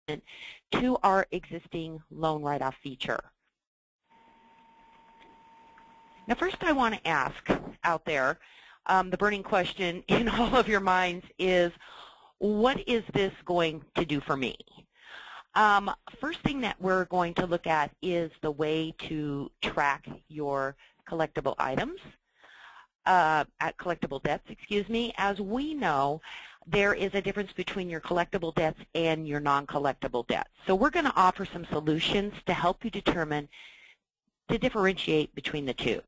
to our existing loan write-off feature. Now first I want to ask out there, the burning question in all of your minds is, what is this going to do for me? First thing that we're going to look at is the way to track your collectible items, collectible debts, excuse me. As we know, there is a difference between your collectible debts and your non-collectible debts. So we're going to offer some solutions to help you determine, to differentiate between the two.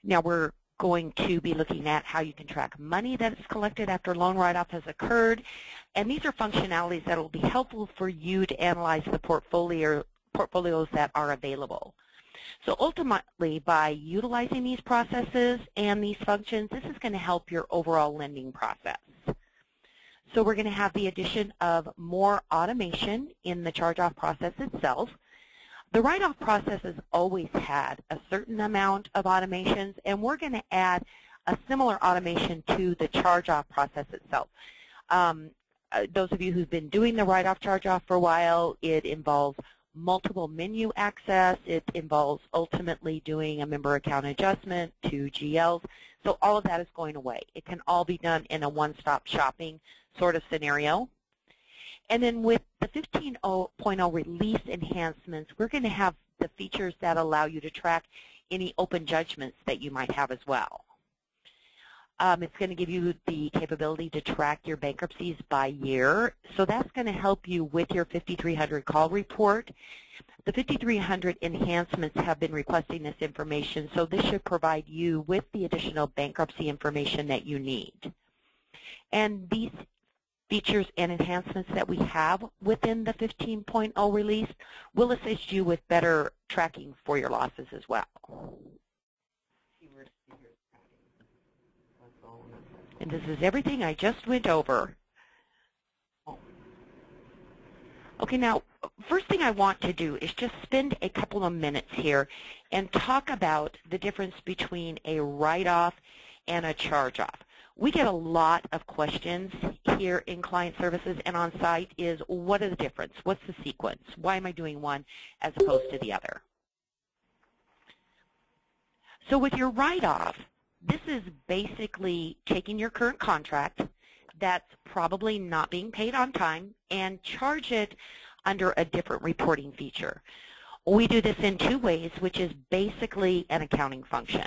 Now we're going to be looking at how you can track money that is collected after loan write-off has occurred, and these are functionalities that will be helpful for you to analyze the portfolios that are available. So ultimately, by utilizing these processes and these functions, this is going to help your overall lending process. So we're going to have the addition of more automation in the charge-off process itself. The write-off process has always had a certain amount of automations, and we're going to add a similar automation to the charge-off process itself. Those of you who've been doing the write-off charge-off for a while, it involves multiple menu access. It involves ultimately doing a member account adjustment to GLs. So all of that is going away. It can all be done in a one-stop shopping sort of scenario. And then with the 15.0 release enhancements, we're going to have the features that allow you to track any open judgments that you might have as well. It's going to give you the capability to track your bankruptcies by year. So that's going to help you with your 5300 call report. The 5300 enhancements have been requesting this information, so this should provide you with the additional bankruptcy information that you need. And these features and enhancements that we have within the 15.0 release will assist you with better tracking for your losses as well. And this is everything I just went over. Okay, now, first thing I want to do is just spend a couple of minutes here and talk about the difference between a write-off and a charge-off. We get a lot of questions here in client services and on site is, what is the difference? What's the sequence? Why am I doing one as opposed to the other? So with your write-off, this is basically taking your current contract that's probably not being paid on time and charge it under a different reporting feature. We do this in two ways, which is basically an accounting function.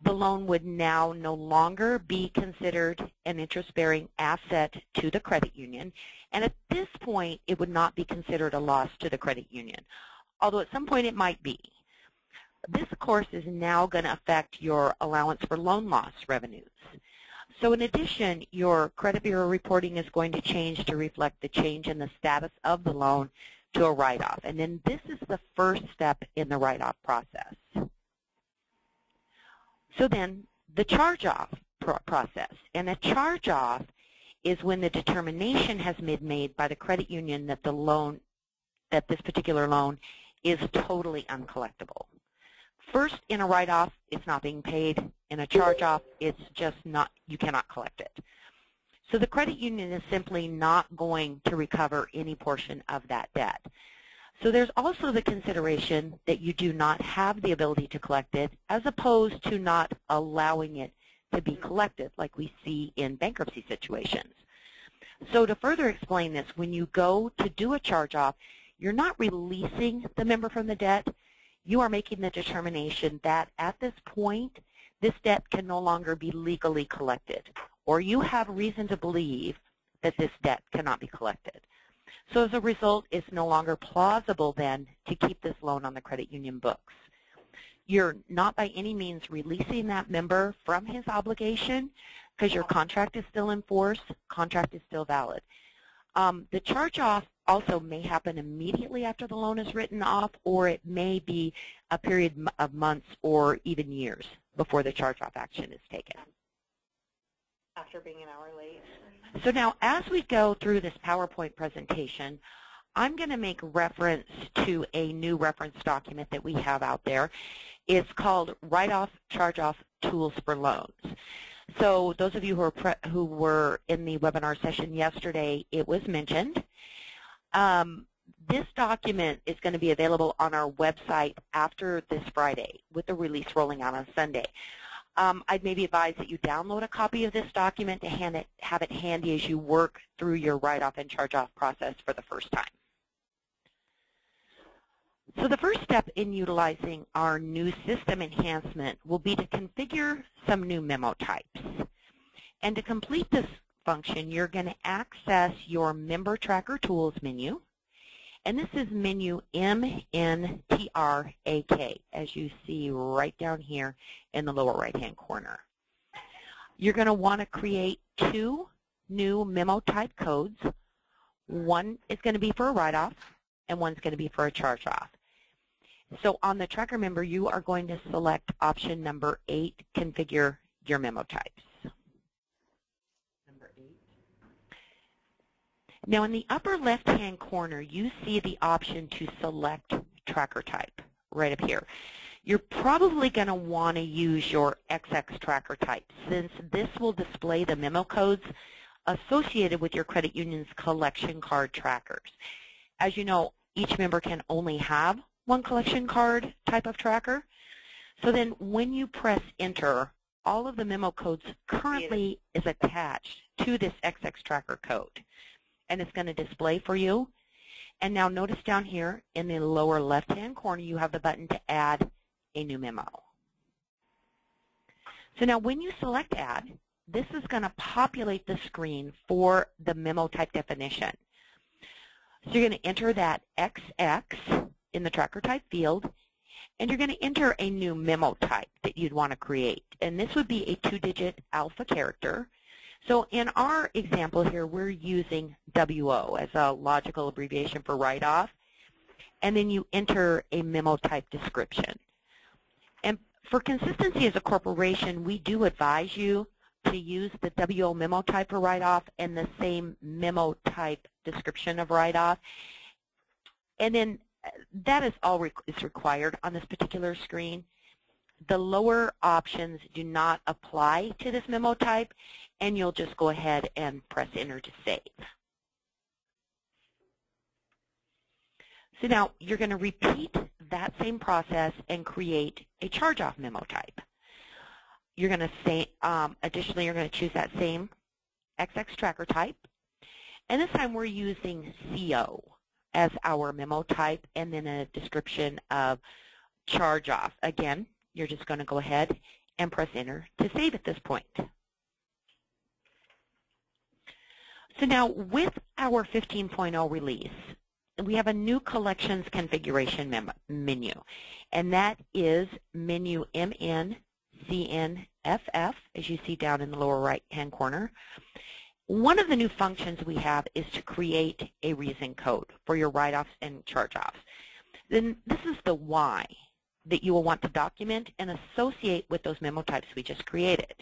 The loan would now no longer be considered an interest-bearing asset to the credit union, and at this point it would not be considered a loss to the credit union, although at some point it might be. This, of course, is now going to affect your allowance for loan loss revenues. So in addition, your credit bureau reporting is going to change to reflect the change in the status of the loan to a write-off. And then this is the first step in the write-off process. So then the charge-off process. And a charge-off is when the determination has been made by the credit union that the loan, that this particular loan is totally uncollectible. First, in a write-off, it's not being paid. In a charge-off, it's just not, you cannot collect it. So the credit union is simply not going to recover any portion of that debt. So there's also the consideration that you do not have the ability to collect it, as opposed to not allowing it to be collected, like we see in bankruptcy situations. So to further explain this, when you go to do a charge-off, you're not releasing the member from the debt. You are making the determination that at this point, this debt can no longer be legally collected, or you have reason to believe that this debt cannot be collected. So as a result, it's no longer plausible then to keep this loan on the credit union books. You're not by any means releasing that member from his obligation because your contract is still in force, contract is still valid. The charge-off also may happen immediately after the loan is written off, or it may be a period of months or even years before the charge-off action is taken. After being an hour late. So now, as we go through this PowerPoint presentation, I'm going to make reference to a new reference document that we have out there. It's called Write-Off Charge-Off Tools for Loans. So those of you who were in the webinar session yesterday, it was mentioned. This document is going to be available on our website after this Friday with the release rolling out on Sunday. I'd maybe advise that you download a copy of this document to have it handy as you work through your write-off and charge-off process for the first time. So the first step in utilizing our new system enhancement will be to configure some new memo types. And to complete this function, you're going to access your Member Tracker Tools menu. And this is menu MNTRAK, as you see right down here in the lower right-hand corner. You're going to want to create 2 new memo type codes. One is going to be for a write-off, and one's going to be for a charge-off. So on the tracker member, you are going to select option number 8, configure your memo types. Number 8. Now in the upper left-hand corner, you see the option to select tracker type right up here. You're probably going to want to use your XX tracker type, since this will display the memo codes associated with your credit union's collection card trackers. As you know, each member can only have one collection card type of tracker. So then when you press enter, all of the memo codes currently is attached to this XX tracker code. And it's going to display for you. And now notice down here in the lower left-hand corner, you have the button to add a new memo. So now when you select add, this is going to populate the screen for the memo type definition. So you're going to enter that XX in the tracker type field, and you're going to enter a new memo type that you'd want to create. And this would be a 2-digit alpha character. So in our example here, we're using WO as a logical abbreviation for write-off, and then you enter a memo type description. And for consistency as a corporation, we do advise you to use the WO memo type for write-off and the same memo type description of write-off. And then that is all is required on this particular screen. The lower options do not apply to this memo type, and you'll just go ahead and press enter to save. So now you're going to repeat that same process and create a charge-off memo type. You're going to say, additionally, you're going to choose that same XX tracker type, and this time we're using CO as our memo type, and then a description of charge-off. Again, you're just going to go ahead and press enter to save at this point. So now with our 15.0 release, we have a new collections configuration menu, and that is menu MNCNFF, as you see down in the lower right-hand corner. One of the new functions we have is to create a reason code for your write-offs and charge-offs. Then this is the why that you will want to document and associate with those memo types we just created.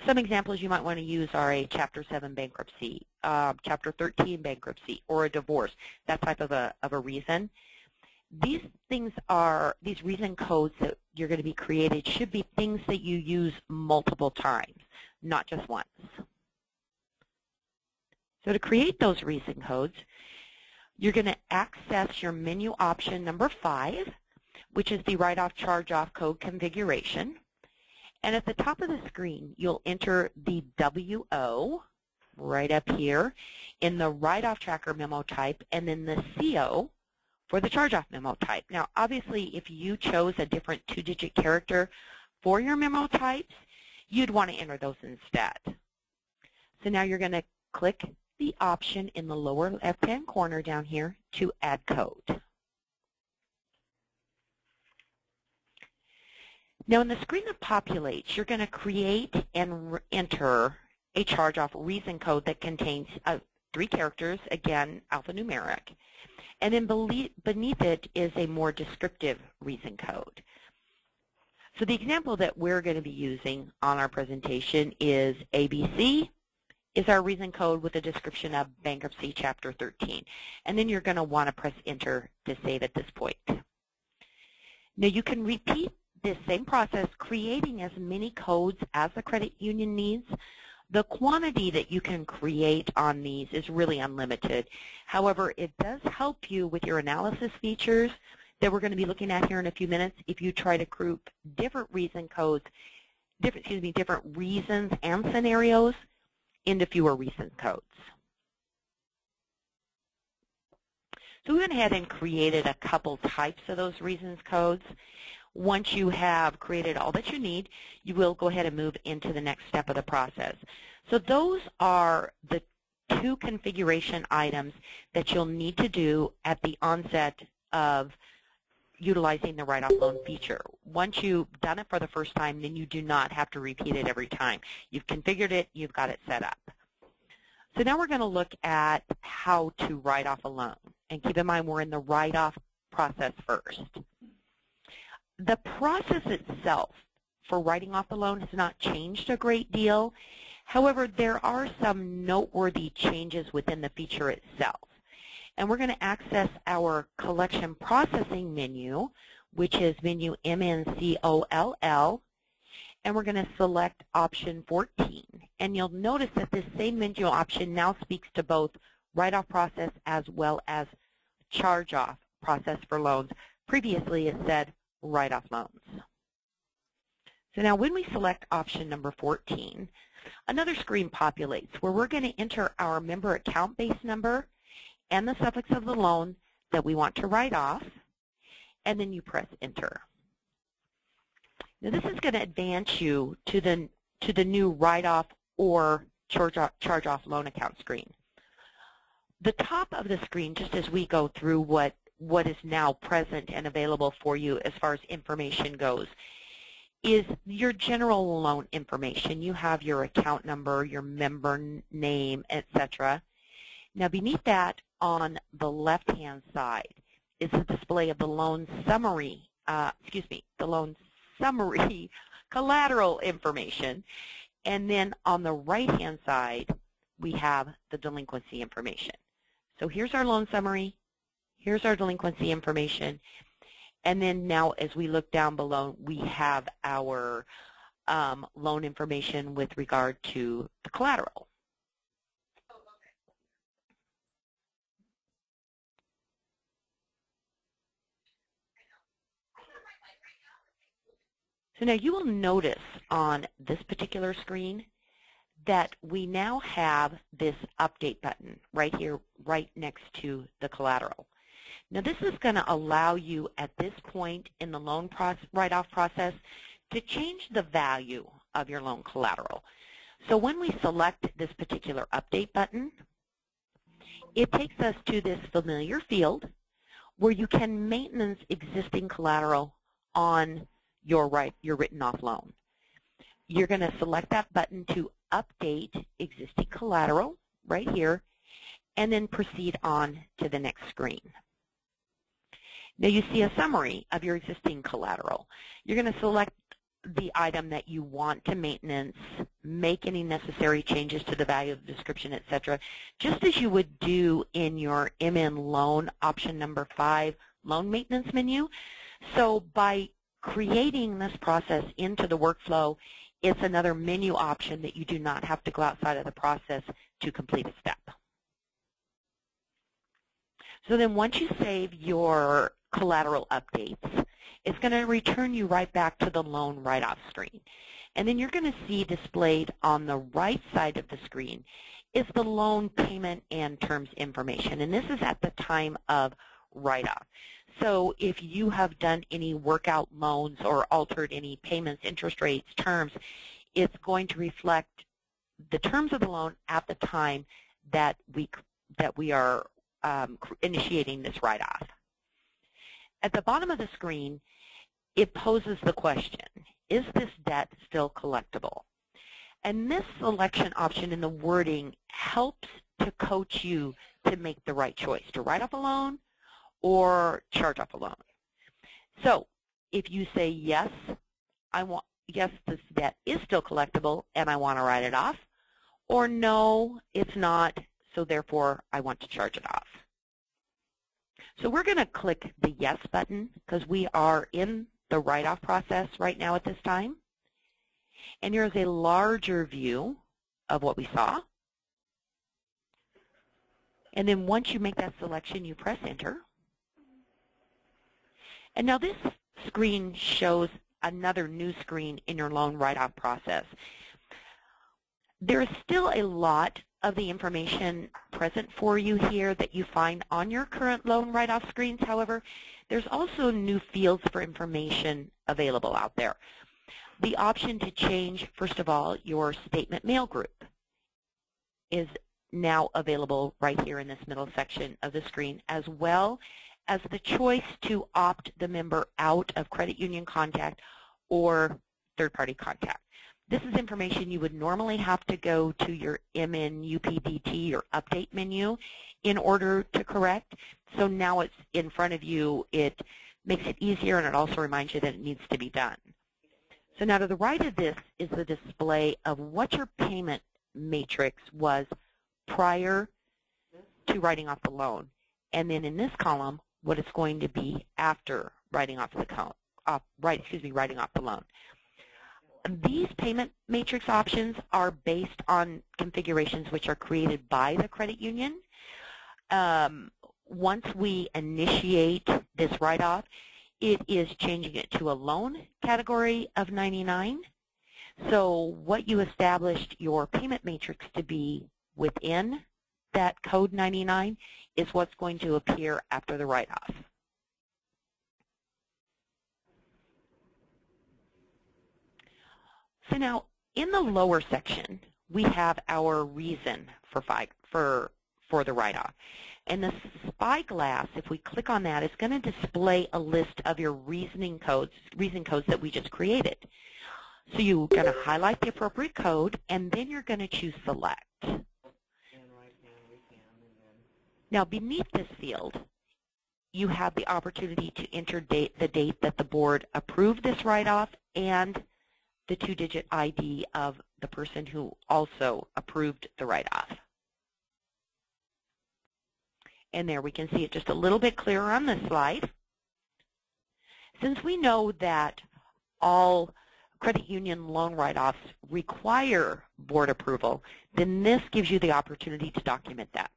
Some examples you might want to use are a Chapter 7 bankruptcy, Chapter 13 bankruptcy, or a divorce, that type of a reason. These things are, these reason codes that you're going to be created should be things that you use multiple times, not just once. So to create those reason codes, you're going to access your menu option number 5, which is the write-off charge-off code configuration. And at the top of the screen, you'll enter the WO right up here in the write-off tracker memo type, and then the CO for the charge-off memo type. Now, obviously, if you chose a different 2-digit character for your memo types, you'd want to enter those instead. So now you're going to click the option in the lower left-hand corner down here to add code. Now, when the screen that populates, you're going to create and enter a charge-off reason code that contains 3 characters, again, alphanumeric. And then beneath it is a more descriptive reason code. So the example that we're going to be using on our presentation is ABC is our reason code with a description of bankruptcy Chapter 13. And then you're going to want to press enter to save at this point. Now you can repeat this same process, creating as many codes as the credit union needs. The quantity that you can create on these is really unlimited. However, it does help you with your analysis features that we're going to be looking at here in a few minutes if you try to group different reason codes, different reasons and scenarios into fewer reason codes. So we went ahead and created a couple types of those reasons codes. Once you have created all that you need, you will go ahead and move into the next step of the process. So those are the two configuration items that you'll need to do at the onset of utilizing the write-off loan feature. Once you've done it for the first time, then you do not have to repeat it every time. You've configured it, you've got it set up. So now we're going to look at how to write off a loan. And keep in mind, we're in the write-off process first. The process itself for writing off the loan has not changed a great deal. However, there are some noteworthy changes within the feature itself. And we're going to access our collection processing menu, which is menu MNCOLL, and we're going to select option 14. And you'll notice that this same menu option now speaks to both write-off process as well as charge-off process for loans. Previously, it said write-off loans. So now when we select option number 14, another screen populates where we're going to enter our member account base number and the suffix of the loan that we want to write off, and then you press enter. Now this is going to advance you to the new write-off or charge-off loan account screen. The top of the screen, just as we go through what is now present and available for you as far as information goes, is your general loan information. You have your account number, your member name, etc. Now beneath that, on the left-hand side, is the display of the loan summary, the loan summary collateral information. And then on the right-hand side, we have the delinquency information. So here's our loan summary, here's our delinquency information, and then now as we look down below, we have our loan information with regard to the collateral. So now you will notice on this particular screen that we now have this update button right here, right next to the collateral. Now this is going to allow you at this point in the loan write-off process to change the value of your loan collateral. So when we select this particular update button, it takes us to this familiar field where you can maintenance existing collateral on your written off loan. You're going to select that button to update existing collateral right here and then proceed on to the next screen. Now you see a summary of your existing collateral. You're going to select the item that you want to maintenance, make any necessary changes to the value of the description, etc., just as you would do in your MN loan option number 5 loan maintenance menu. So by creating this process into the workflow, it's another menu option that you do not have to go outside of the process to complete a step. So then once you save your collateral updates, it's going to return you right back to the loan write-off screen. And then you're going to see displayed on the right side of the screen is the loan payment and terms information. And this is at the time of write-off. So if you have done any workout loans or altered any payments, interest rates, terms, it's going to reflect the terms of the loan at the time that we are initiating this write-off. At the bottom of the screen, it poses the question, is this debt still collectible? And this selection option in the wording helps to coach you to make the right choice, to write off a loan or charge off a loan. So if you say yes, yes, this debt is still collectible and I want to write it off, or no, it's not, so therefore I want to charge it off. So we're going to click the yes button because we are in the write-off process right now at this time. And here's a larger view of what we saw. And then once you make that selection, you press Enter. And now this screen shows another new screen in your loan write-off process. There is still a lot of the information present for you here that you find on your current loan write-off screens. However, there's also new fields for information available out there. The option to change, first of all, your statement mail group is now available right here in this middle section of the screen, as well as the choice to opt the member out of credit union contact or third-party contact. This is information you would normally have to go to your MN UPDT or update menu in order to correct. So now it's in front of you. It makes it easier, and it also reminds you that it needs to be done. So now to the right of this is the display of what your payment matrix was prior to writing off the loan. And then in this column, what it's going to be after writing off the writing off the loan. These payment matrix options are based on configurations which are created by the credit union. Once we initiate this write-off, it is changing it to a loan category of 99. So what you established your payment matrix to be within that code 99 is what's going to appear after the write-off. So now, in the lower section, we have our reason for the write-off. And the spyglass, if we click on that, is going to display a list of your reason codes that we just created. So you're going to highlight the appropriate code, and then you're going to choose Select. Now, beneath this field, you have the opportunity to enter the date that the board approved this write-off and the 2-digit ID of the person who also approved the write-off. And there we can see it just a little bit clearer on this slide. Since we know that all credit union loan write-offs require board approval, then this gives you the opportunity to document that.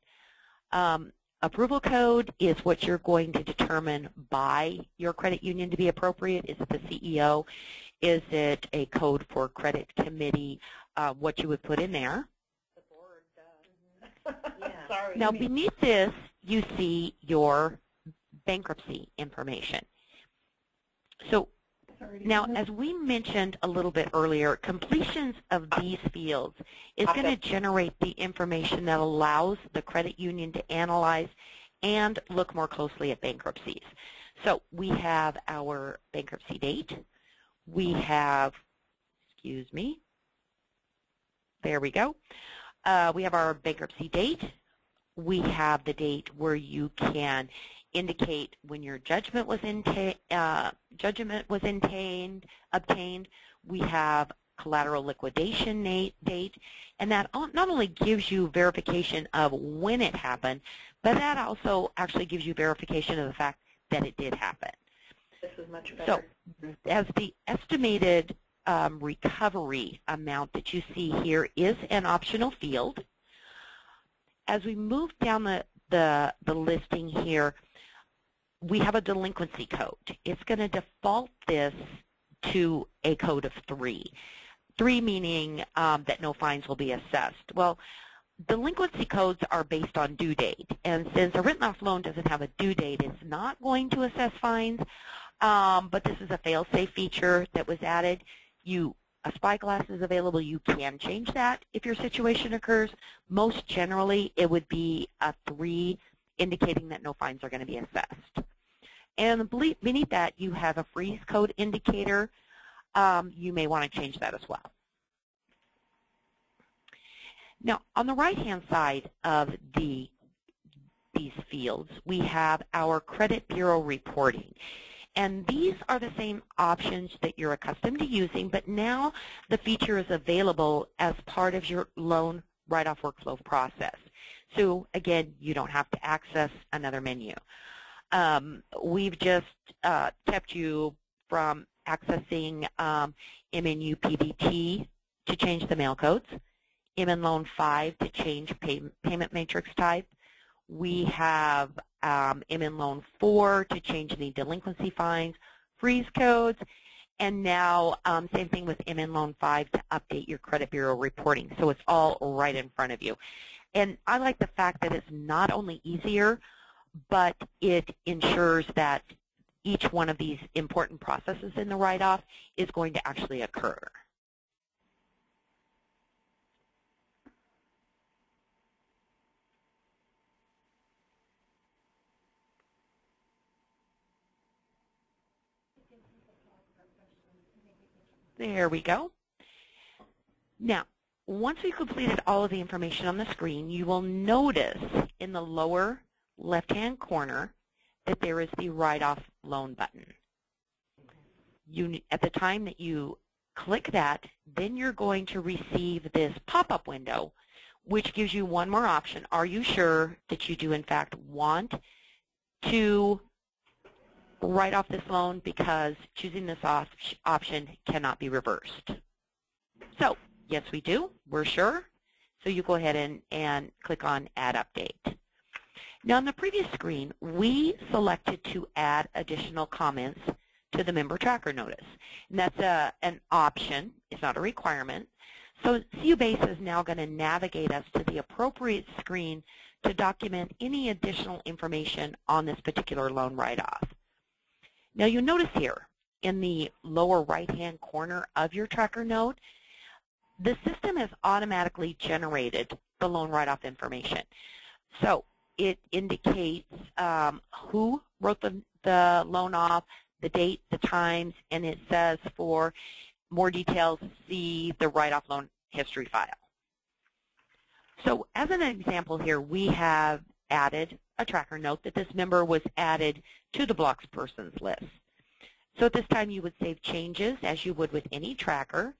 Approval code is what you're going to determine by your credit union to be appropriate. Is it the CEO? Is it a code for credit committee? What you would put in there. The board does. Yeah. Sorry. Now beneath this, you see your bankruptcy information. So now, as we mentioned a little bit earlier, completions of these fields is going to generate the information that allows the credit union to analyze and look more closely at bankruptcies. So we have our bankruptcy date. We have, excuse me, there we go. We have our bankruptcy date. We have the date where you can indicate when your judgment was obtained. We have collateral liquidation date, and that not only gives you verification of when it happened, but that also actually gives you verification of the fact that it did happen. This is much better. So, as the estimated recovery amount that you see here is an optional field. As we move down the listing here, we have a delinquency code. It's going to default this to a code of 3. 3 meaning that no fines will be assessed. Well, delinquency codes are based on due date, and since a written-off loan doesn't have a due date, it's not going to assess fines, but this is a fail-safe feature that was added. A spyglass is available. You can change that if your situation occurs. Most generally, it would be a 3, indicating that no fines are going to be assessed. And beneath that, you have a freeze code indicator. You may want to change that as well. Now, on the right-hand side of these fields, we have our credit bureau reporting. And these are the same options that you're accustomed to using, but now the feature is available as part of your loan write-off workflow process. So, again, you don't have to access another menu. We've just kept you from accessing MNU PDT to change the mail codes, MN Loan 5 to change payment matrix type. We have MN Loan 4 to change any delinquency fines, freeze codes, and now same thing with MN Loan 5 to update your credit bureau reporting. So it's all right in front of you. And I like the fact that it's not only easier, but it ensures that each one of these important processes in the write-off is going to actually occur. There we go. Now, once we've completed all of the information on the screen, you will notice in the lower left-hand corner that there is the write-off loan button. At the time that you click that, then you're going to receive this pop-up window, which gives you one more option. Are you sure that you do, in fact, want to write off this loan, because choosing this option cannot be reversed? So, yes, we do. We're sure. So you go ahead and click on Add Update. Now, on the previous screen, we selected to add additional comments to the member tracker notice. And that's an option. It's not a requirement. So CuBase is now going to navigate us to the appropriate screen to document any additional information on this particular loan write-off. Now, you'll notice here in the lower right-hand corner of your tracker note, the system has automatically generated the loan write-off information. So it indicates who wrote the loan off, the date, the times, and it says for more details, see the write-off loan history file. So as an example here, we have added a tracker note that this member was added to the blocks persons list. So at this time, you would save changes as you would with any tracker,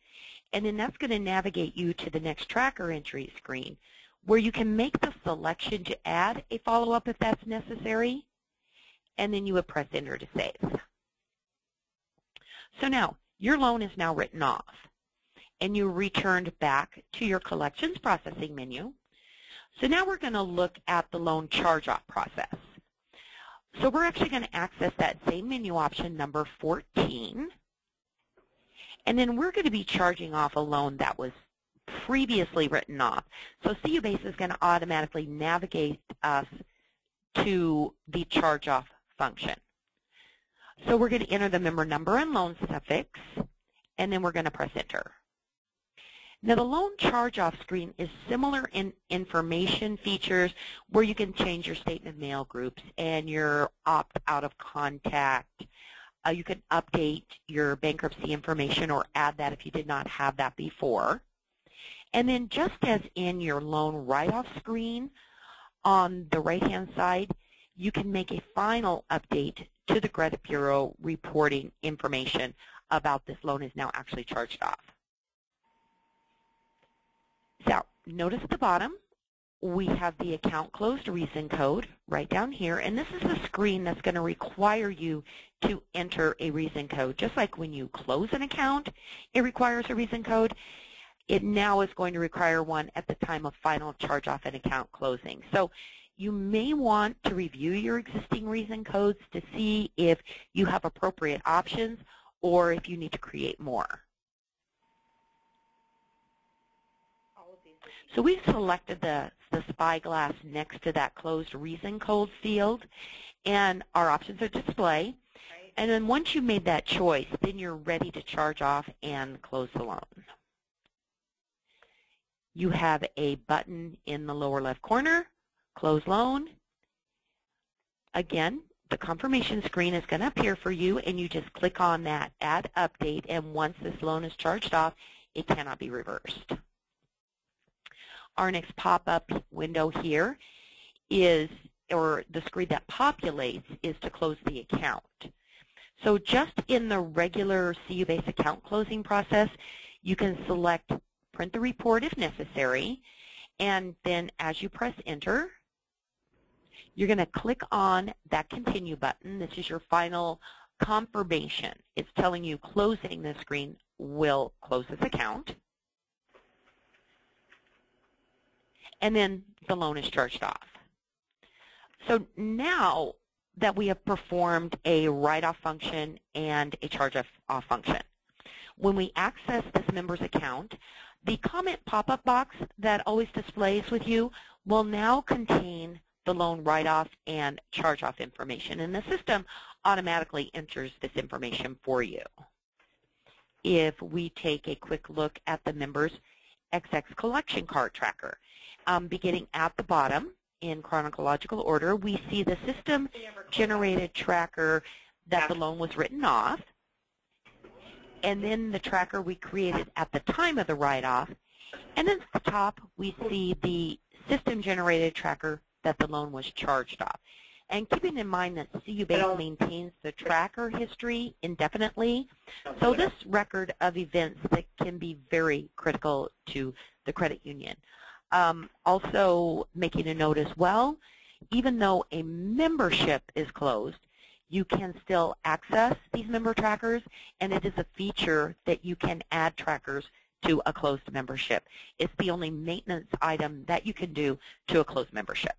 and then that's going to navigate you to the next tracker entry screen, where you can make the selection to add a follow-up if that's necessary, and then you would press Enter to save. So now, your loan is now written off, and you returned back to your collections processing menu. So now we're going to look at the loan charge-off process. So we're actually going to access that same menu option, number 14, and then we're going to be charging off a loan that was previously written off. So CuBase is going to automatically navigate us to the charge-off function. So we're going to enter the member number and loan suffix, and then we're going to press Enter. Now, the loan charge-off screen is similar in information features where you can change your statement mail groups and your opt-out of contact. You can update your bankruptcy information or add that if you did not have that before. And then just as in your loan write-off screen on the right-hand side, you can make a final update to the credit bureau reporting information about this loan is now actually charged off. So notice at the bottom, we have the account closed reason code right down here, and this is the screen that's going to require you to enter a reason code. Just like when you close an account, it requires a reason code. It now is going to require one at the time of final charge-off and account closing. So you may want to review your existing reason codes to see if you have appropriate options or if you need to create more. So we've selected the spyglass next to that closed reason code field, and our options are display. And then once you made that choice, then you're ready to charge off and close the loan. You have a button in the lower left corner, Close Loan. Again, the confirmation screen is going to appear for you, and you just click on that Add Update, and once this loan is charged off, it cannot be reversed. Our next pop-up window here is, or the screen that populates, is to close the account. So just in the regular CuBase account closing process, you can select Print the Report if necessary, and then as you press Enter, you're going to click on that Continue button. This is your final confirmation. It's telling you closing this screen will close this account. And then the loan is charged off. So now that we have performed a write-off function and a charge-off function, when we access this member's account, the comment pop-up box that always displays with you will now contain the loan write-off and charge-off information, and the system automatically enters this information for you. If we take a quick look at the member's XX collection card tracker, beginning at the bottom in chronological order, we see the system-generated tracker that the loan was written off, and then the tracker we created at the time of the write-off, and then at the top we see the system-generated tracker that the loan was charged off. And keeping in mind that CU Bank maintains the tracker history indefinitely, so this record of events that can be very critical to the credit union. Also making a note as well, even though a membership is closed, you can still access these member trackers, and it is a feature that you can add trackers to a closed membership. It's the only maintenance item that you can do to a closed membership.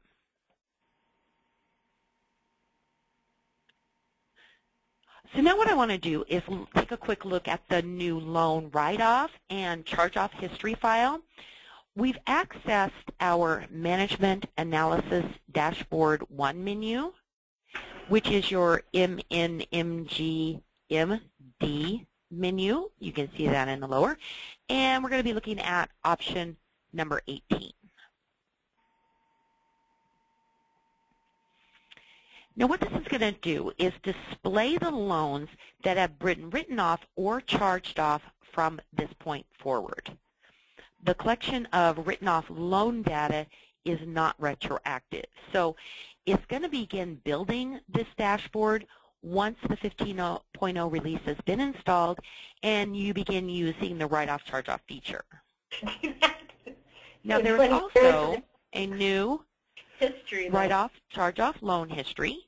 So now what I want to do is take a quick look at the new loan write-off and charge-off history file. We've accessed our Management Analysis Dashboard 1 menu, which is your MNMG MD menu. You can see that in the lower. And we're going to be looking at option number 18. Now what this is going to do is display the loans that have been written off or charged off from this point forward. The collection of written off loan data is not retroactive. So it's going to begin building this dashboard once the 15.0 release has been installed and you begin using the write-off charge-off feature. Now there is also a new write-off charge-off loan history.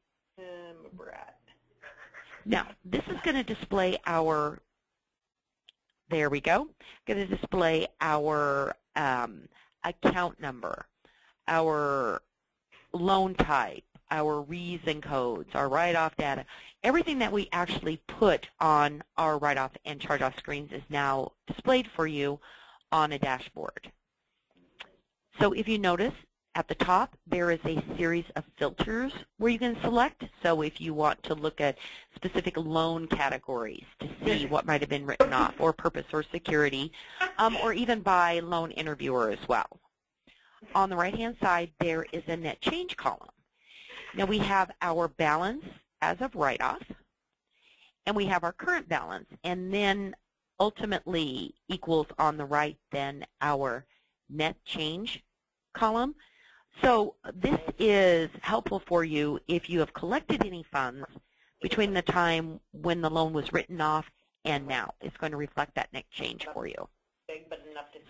Now this is going to display our, there we go, going to display our account number, our loan type, our reason codes, our write-off data. Everything that we actually put on our write-off and charge-off screens is now displayed for you on a dashboard. So if you notice, at the top there is a series of filters where you can select. So if you want to look at specific loan categories to see what might have been written off, or purpose or security, or even by loan interviewer as well. On the right-hand side there is a net change column. Now we have our balance as of write-off, and we have our current balance, and then ultimately equals on the right then our net change column. So this is helpful for you if you have collected any funds between the time when the loan was written off and now. It's going to reflect that net change for you.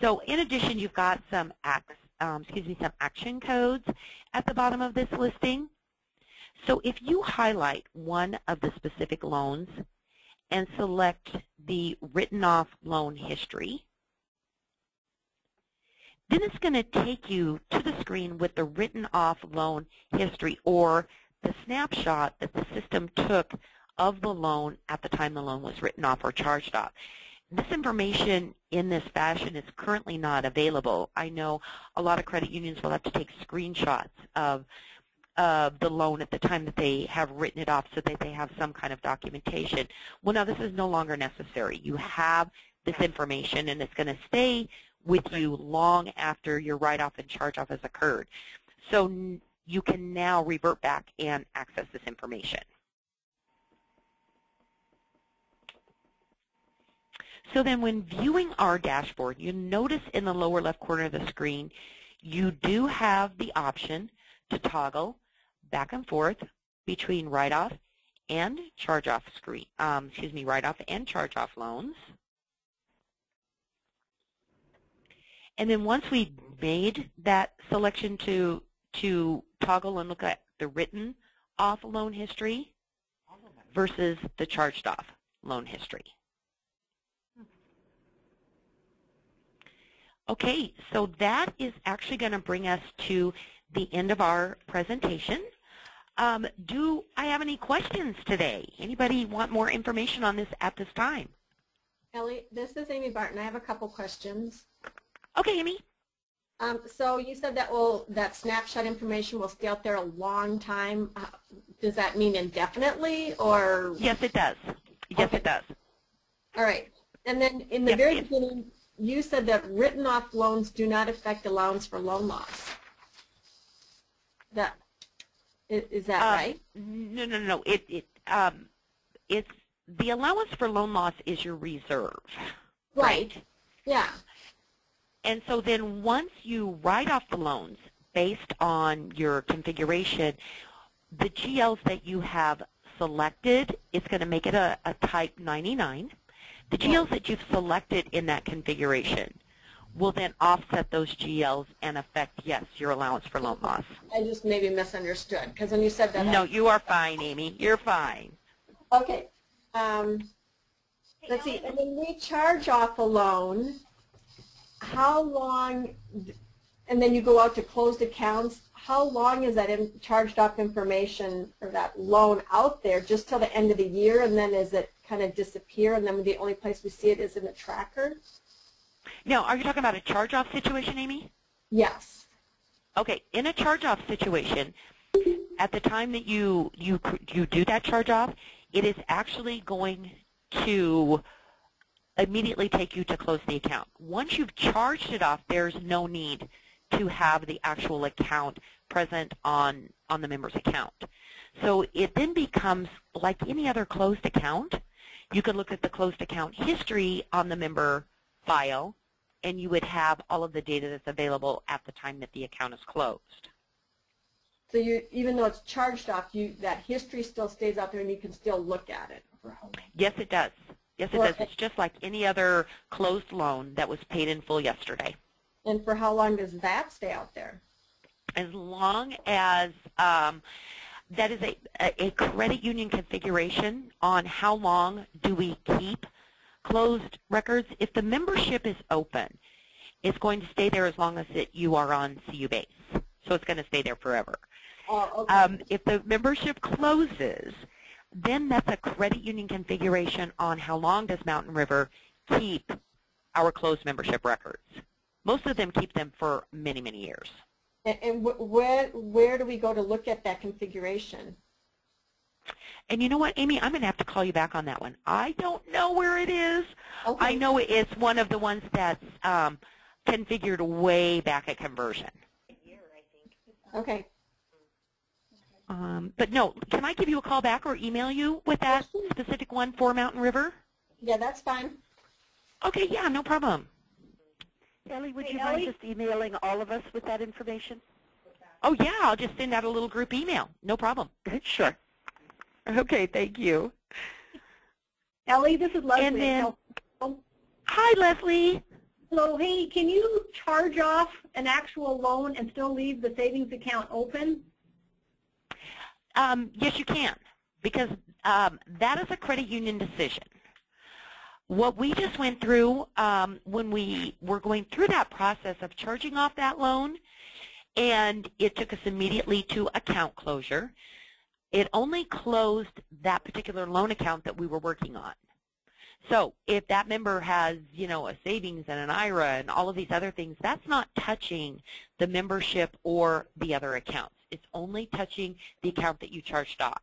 So in addition, you've got some action codes at the bottom of this listing. So if you highlight one of the specific loans and select the written off loan history, then it's going to take you to the screen with the written off loan history, or the snapshot that the system took of the loan at the time the loan was written off or charged off. This information in this fashion is currently not available. I know a lot of credit unions will have to take screenshots of the loan at the time that they have written it off so that they have some kind of documentation. Well, now this is no longer necessary. You have this information, and it's going to stay with you long after your write-off and charge-off has occurred. So you can now revert back and access this information. So then when viewing our dashboard, you notice in the lower left corner of the screen, you do have the option to toggle back and forth between write-off and charge-off write-off and charge-off loans. And then once we made that selection to toggle and look at the written off loan history, versus the charged off loan history. Okay, so that is actually going to bring us to the end of our presentation. Do I have any questions today? Anybody want more information on this at this time? Ellie, this is Amy Barton. I have a couple questions. Okay, Amy. So you said that that snapshot information will stay out there a long time. Does that mean indefinitely, or? Yes, it does. Yes, Okay. it does. All right. And then in the very beginning, you said that written-off loans do not affect allowance for loan loss. Is that right? No. It's the allowance for loan loss is your reserve. Right. Yeah. And so then once you write off the loans based on your configuration, the GLs that you have selected, it's going to make it a type 99. The GLs that you've selected in that configuration will then offset those GLs and affect, yes, your allowance for loan loss. I just maybe misunderstood, because when you said that. No, you are fine, Amy. You're fine. Okay. Let's see. And when we charge off a loan, how long, and then you go out to closed accounts, how long is that charged off information or that loan out there, just till the end of the year, and then does it kind of disappear, and then the only place we see it is in the tracker? Now, are you talking about a charge-off situation, Amy? Yes. Okay, in a charge-off situation, at the time that you do that charge-off, it is actually going to immediately take you to close the account. Once you've charged it off, there's no need to have the actual account present on the member's account. So it then becomes like any other closed account. You can look at the closed account history on the member file, and you would have all of the data that's available at the time that the account is closed. So even though it's charged off, that history still stays out there, and you can still look at it. Yes, it does. Yes, it does. It's just like any other closed loan that was paid in full yesterday. And for how long does that stay out there? As long as that is a credit union configuration on how long do we keep closed records. If the membership is open, it's going to stay there as long as you are on CU base. So it's going to stay there forever. Oh, okay. If the membership closes, then that's a credit union configuration on how long does Mountain River keep our closed membership records. Most of them keep them for many, many years. And where do we go to look at that configuration? And you know what, Amy, I'm going to have to call you back on that one. I don't know where it is. Okay. I know it's one of the ones that's configured way back at conversion. Okay. But no, can I give you a call back or email you with that specific one for Mountain River? Yeah, that's fine. Okay, yeah, no problem. Ellie, would you mind just emailing all of us with that information? Oh, yeah, I'll just send out a little group email. No problem. Sure. Okay, thank you. Ellie, this is Leslie. And then, hi, Leslie. Hello, hey, can you charge off an actual loan and still leave the savings account open? Yes, you can, because that is a credit union decision. What we just went through when we were going through that process of charging off that loan, and it took us immediately to account closure, it only closed that particular loan account that we were working on. So if that member has, you know, a savings and an IRA and all of these other things, that's not touching the membership or the other accounts. It's only touching the account that you charged off.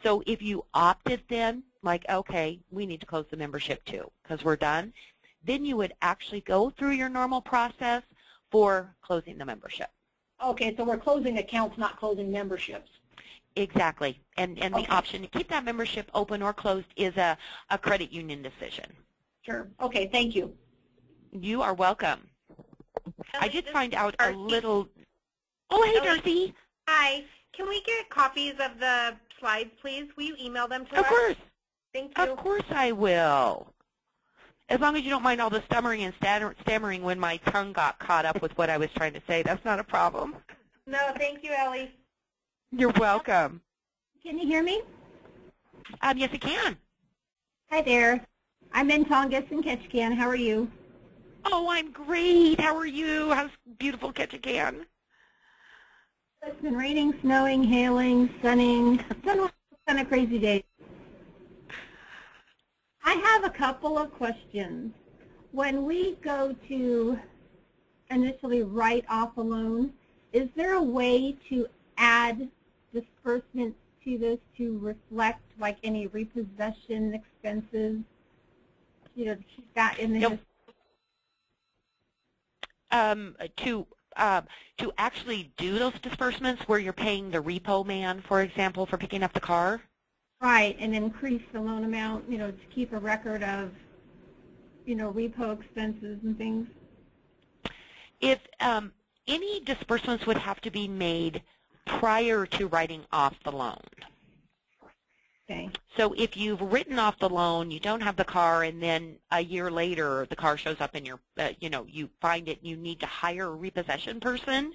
So if you opted then, like, okay, we need to close the membership too because we're done, then you would actually go through your normal process for closing the membership. Okay, so we're closing accounts, not closing memberships. Exactly. And Okay. the option to keep that membership open or closed is a credit union decision. Sure. Okay, thank you. You are welcome. I did find out a Darcy. little. Oh, hey, Darcy. Hi. Can we get copies of the slides, please? Will you email them to Of us? course. Thank you. Of course I will. As long as you don't mind all the stammering and stammering when my tongue got caught up with what I was trying to say, that's not a problem. No, thank you, Ellie. You're welcome. Can you hear me? Yes, it can. Hi there. I'm in Tongass and Ketchikan. How are you? Oh, I'm great. How are you? How's beautiful Ketchikan? It's been raining, snowing, hailing, sunning. It's been one kind of crazy days. I have a couple of questions. When we go to initially write off a loan, is there a way to add disbursements to this to reflect like any repossession expenses? You know, to keep that in the Nope. To actually do those disbursements where you're paying the repo man, for example, for picking up the car? Right, and increase the loan amount, you know, to keep a record of, you know, repo expenses and things. If any disbursements would have to be made prior to writing off the loan. Okay. So if you've written off the loan, you don't have the car, and then a year later the car shows up in your, you know, you find it and you need to hire a repossession person,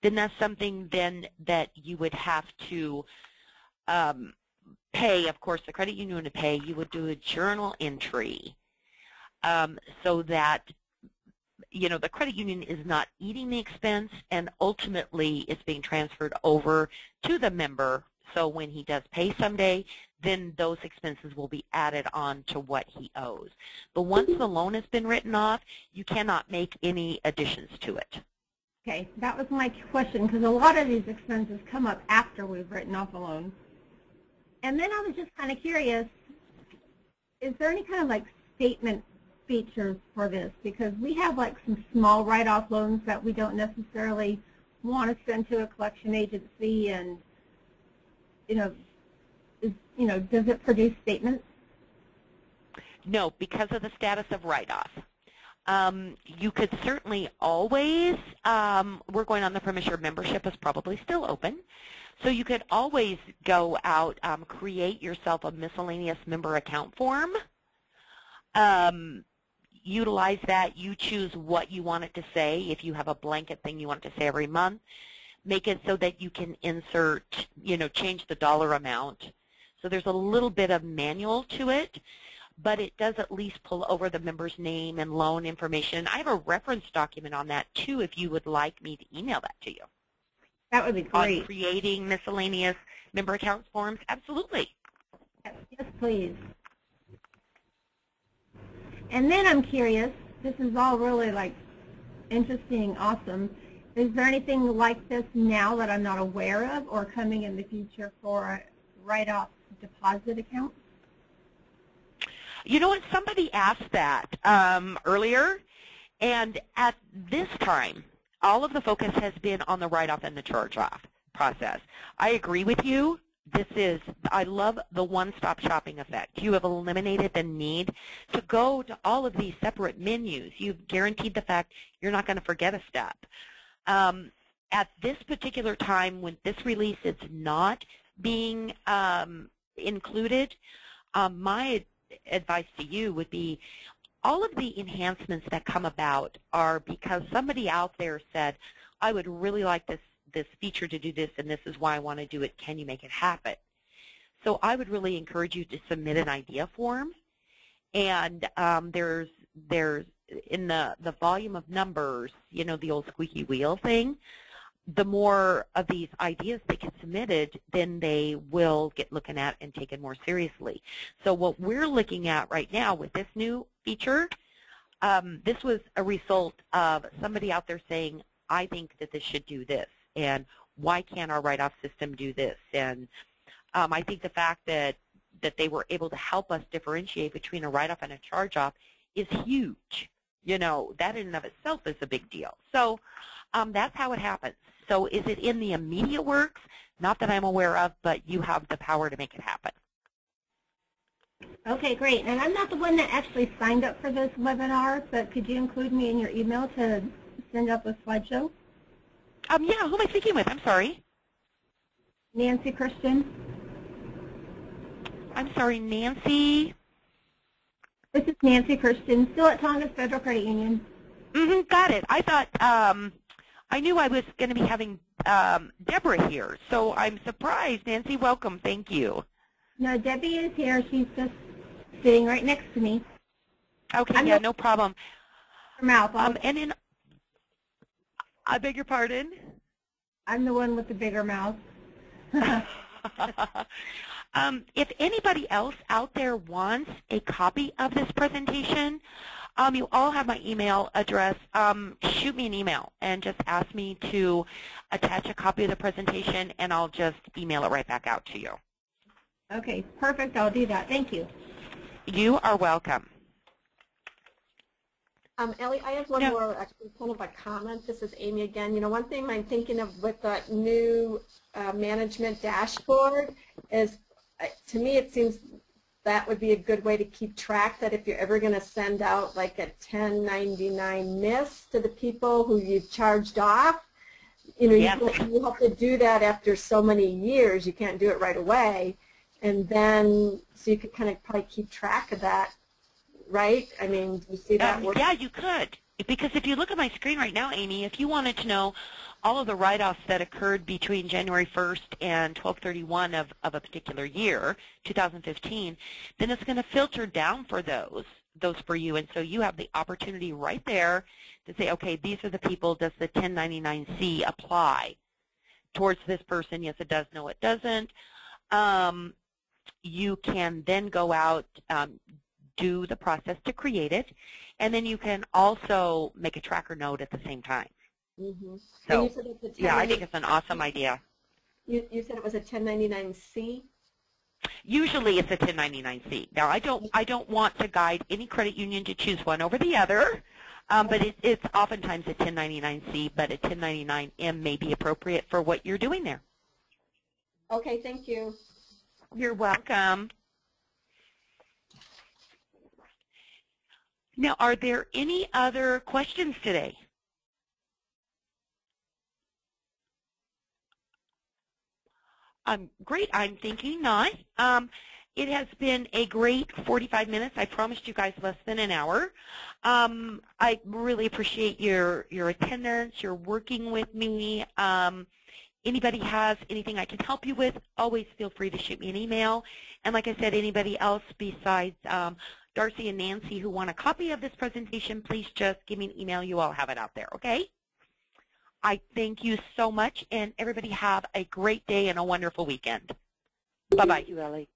then that's something then that you would have to pay. Of course, the credit union would pay. You would do a journal entry so that, you know, the credit union is not eating the expense, and ultimately it's being transferred over to the member. So when he does pay someday, then those expenses will be added on to what he owes. But once the loan has been written off, you cannot make any additions to it. Okay, that was my question, because a lot of these expenses come up after we've written off a loan. And then I was just kind of curious, is there any kind of like statement features for this? Because we have like some small write-off loans that we don't necessarily want to send to a collection agency, and does it produce statements? No, because of the status of write-off. You could certainly always, we're going on the premise your membership is probably still open, so you could always go out, create yourself a miscellaneous member account form, utilize that, you choose what you want it to say. If you have a blanket thing you want it to say every month, make it so that you can insert, change the dollar amount. So there's a little bit of manual to it, but it does at least pull over the member's name and loan information. I have a reference document on that too if you would like me to email that to you. That would be great. On creating miscellaneous member account forms, absolutely. Yes, please. And then I'm curious, this is all really like interesting, awesome. Is there anything like this now that I'm not aware of or coming in the future for a write-off deposit account? You know what, somebody asked that earlier, and at this time, all of the focus has been on the write-off and the charge-off process. I agree with you. I love the one-stop shopping effect. You have eliminated the need to go to all of these separate menus. You've guaranteed the fact you're not going to forget a step. At this particular time, when this release is not being included, my advice to you would be all of the enhancements that come about are because somebody out there said, I would really like this feature to do this, and this is why I want to do it. Can you make it happen? So I would really encourage you to submit an idea form, and there's in the volume of numbers, the old squeaky wheel thing, the more of these ideas they get submitted, then they will get looking at and taken more seriously. So what we're looking at right now with this new feature, this was a result of somebody out there saying, I think that this should do this, and why can't our write-off system do this? And I think the fact that they were able to help us differentiate between a write-off and a charge-off is huge. That in and of itself is a big deal. So that's how it happens. So is it in the immediate works? Not that I'm aware of, but you have the power to make it happen. Okay, great. And I'm not the one that actually signed up for this webinar, but could you include me in your email to send up a slideshow? Yeah, who am I speaking with? I'm sorry. Nancy Christian. I'm sorry, Nancy. This is Nancy Christian, still at Tongass Federal Credit Union. Got it. I thought, I knew I was going to be having Deborah here, so I'm surprised. Nancy, welcome. Thank you. No, Debbie is here. She's just sitting right next to me. Okay, yeah, no problem. Her mouth. And then, I beg your pardon? I'm the one with the bigger mouth. If anybody else out there wants a copy of this presentation, you all have my email address. Shoot me an email and just ask me to attach a copy of the presentation, and I'll just email it right back out to you. Okay, perfect. I'll do that. Thank you. You are welcome. Ellie, I have one more, actually, kind of a comment. This is Amy again. You know, one thing I'm thinking of with the new management dashboard is, to me, it seems that would be a good way to keep track that if you're ever going to send out like a 1099 miss to the people who you've charged off, you know, Yes. you have to do that after so many years. You can't do it right away. And then, so you could kind of probably keep track of that, right? I mean, do you see that work? Yeah, you could. Because if you look at my screen right now, Amy, if you wanted to know all of the write-offs that occurred between January 1st and 12/31 of a particular year, 2015, then it's going to filter down for those for you. And so you have the opportunity right there to say, okay, these are the people, does the 1099-C apply towards this person? Yes, it does. No, it doesn't. You can then go out, do the process to create it, and then you can also make a tracker note at the same time. Mm-hmm. So, you said it's a yeah, I think it's an awesome idea. You said it was a 1099-C? Usually it's a 1099-C. Now, I don't want to guide any credit union to choose one over the other, but it's oftentimes a 1099-C, but a 1099-M may be appropriate for what you're doing there. Okay, thank you. You're welcome. Now, are there any other questions today? Great. I'm thinking not. It has been a great 45 minutes. I promised you guys less than an hour. I really appreciate your attendance, your working with me. Anybody has anything I can help you with, always feel free to shoot me an email. And like I said, anybody else besides Darcy and Nancy who want a copy of this presentation, please just give me an email. You all have it out there, okay? I thank you so much, and everybody have a great day and a wonderful weekend. Bye-bye. Ellie.